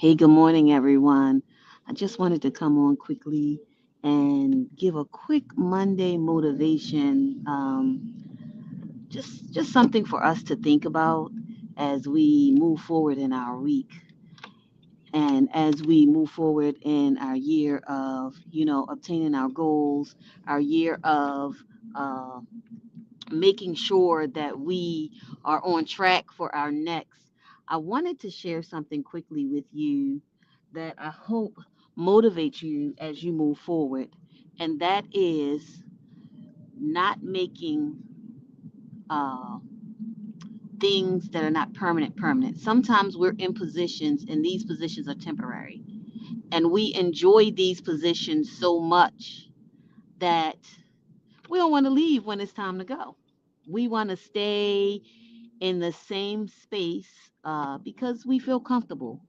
Hey, good morning, everyone. I just wanted to come on quickly and give a quick Monday motivation. Just something for us to think about as we move forward in our week and as we move forward in our year of, obtaining our goals, our year of uh, making sure that we are on track for our next. I wanted to share something quickly with you that I hope motivates you as you move forward, and that is not making uh, things that are not permanent. Sometimes we're in positions, and these positions are temporary, and we enjoy these positions so much that we don't want to leave when it's time to go. We want to stay in the same space because we feel comfortable.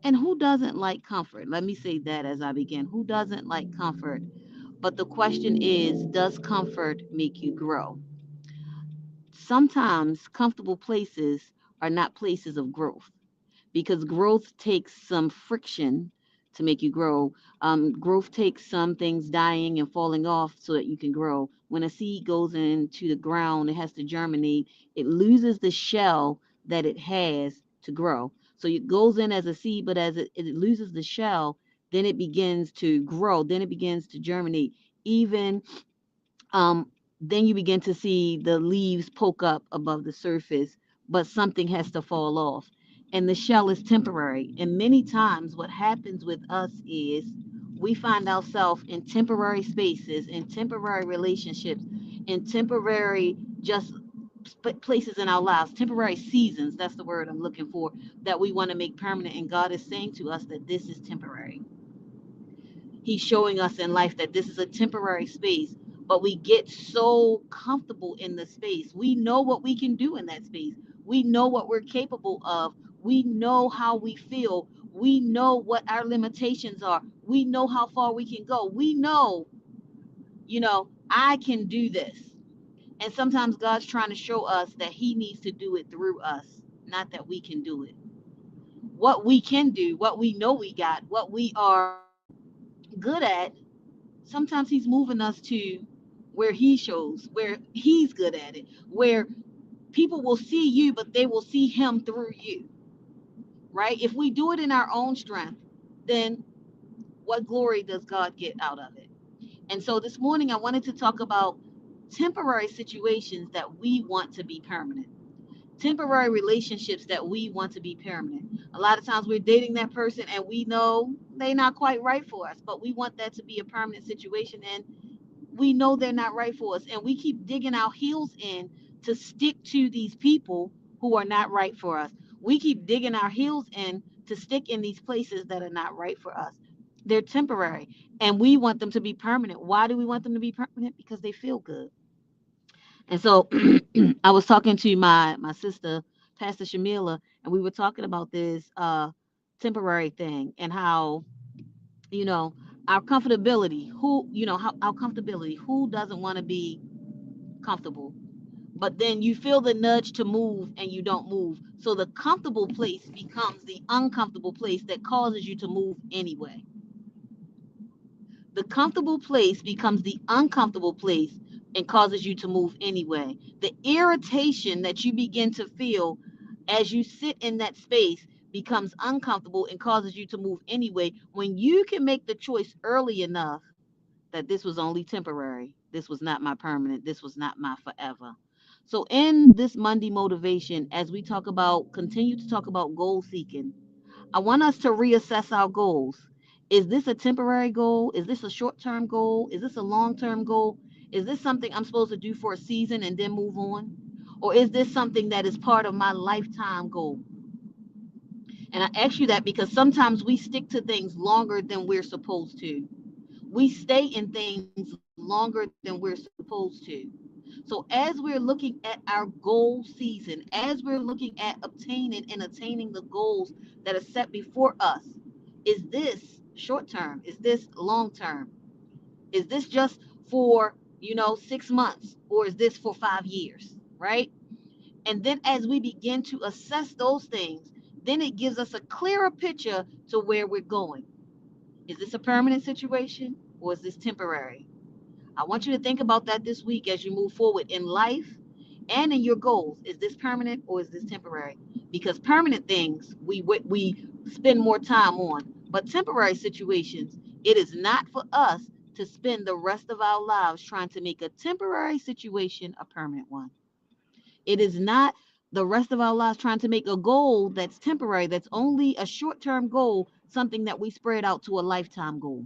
And who doesn't like comfort? Let me say that as I begin. Who doesn't like comfort? But the question is, does comfort make you grow? Sometimes comfortable places are not places of growth because growth takes some friction to make you grow. Growth takes some things dying and falling off so that you can grow. When a seed goes into the ground, it has to germinate. It loses the shell that it has to grow. So it goes in as a seed, but as it loses the shell, then it begins to grow. Then it begins to germinate. Even then you begin to see the leaves poke up above the surface, but something has to fall off. And the shell is temporary. And many times, what happens with us is we find ourselves in temporary spaces, in temporary relationships, in temporary just places in our lives, temporary seasons. That's the word I'm looking for, that we want to make permanent. And God is saying to us that this is temporary. He's showing us in life that this is a temporary space, but we get so comfortable in the space. We know what we can do in that space. We know what we're capable of. We know how we feel. We know what our limitations are. We know how far we can go. We know, I can do this. And sometimes God's trying to show us that He needs to do it through us, not that we can do it. What we can do, what we know we got, what we are good at, sometimes he's moving us to where he shows, where he's good at it, where people will see you, but they will see him through you, right? If we do it in our own strength, then what glory does God get out of it? And so this morning, I wanted to talk about temporary situations that we want to be permanent, temporary relationships that we want to be permanent. A lot of times we're dating that person and we know they're not quite right for us, but we want that to be a permanent situation. And we know they're not right for us, and we keep digging our heels in to stick to these people who are not right for us. We keep digging our heels in to stick in these places that are not right for us. They're temporary, and we want them to be permanent. Why do we want them to be permanent? Because they feel good. And so I was talking to my sister, Pastor Shamila, and we were talking about this temporary thing and how, you know our comfortability, how our comfortability, who doesn't want to be comfortable, but then you feel the nudge to move and you don't move, so the comfortable place becomes the uncomfortable place that causes you to move anyway. The comfortable place becomes the uncomfortable place and causes you to move anyway. The irritation that you begin to feel as you sit in that space becomes uncomfortable and causes you to move anyway, when you can make the choice early enough that this was only temporary. This was not my permanent. This was not my forever. So, in this Monday motivation, as we continue to talk about goal seeking, I want us to reassess our goals. Is this a temporary goal? Is this a short term goal? Is this a long term goal? Is this something I'm supposed to do for a season and then move on? Or is this something that is part of my lifetime goal? And I ask you that because sometimes we stick to things longer than we're supposed to. We stay in things longer than we're supposed to. So as we're looking at our goal season, as we're looking at obtaining and attaining the goals that are set before us, is this short term? Is this long term? Is this just for, 6 months, or is this for 5 years? Right? And then as we begin to assess those things, then it gives us a clearer picture to where we're going. Is this a permanent situation or is this temporary? I want you to think about that this week as you move forward in life and in your goals. Is this permanent or is this temporary? Because permanent things we spend more time on, but temporary situations, it is not for us to spend the rest of our lives trying to make a temporary situation a permanent one. It is not the rest of our lives trying to make a goal that's temporary, that's only a short-term goal, something that we spread out to a lifetime goal.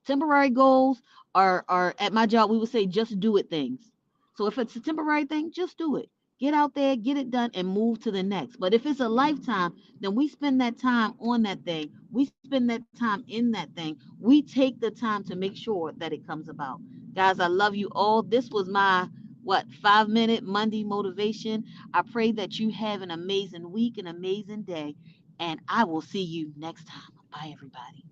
Temporary goals are at my job, we would say just do it things. So if it's a temporary thing, just do it. Get out there, get it done, and move to the next. But if it's a lifetime, then we spend that time on that thing. We spend that time in that thing. We take the time to make sure that it comes about. Guys, I love you all. This was my 5-minute Monday motivation. I pray that you have an amazing week, an amazing day, and I will see you next time. Bye, everybody.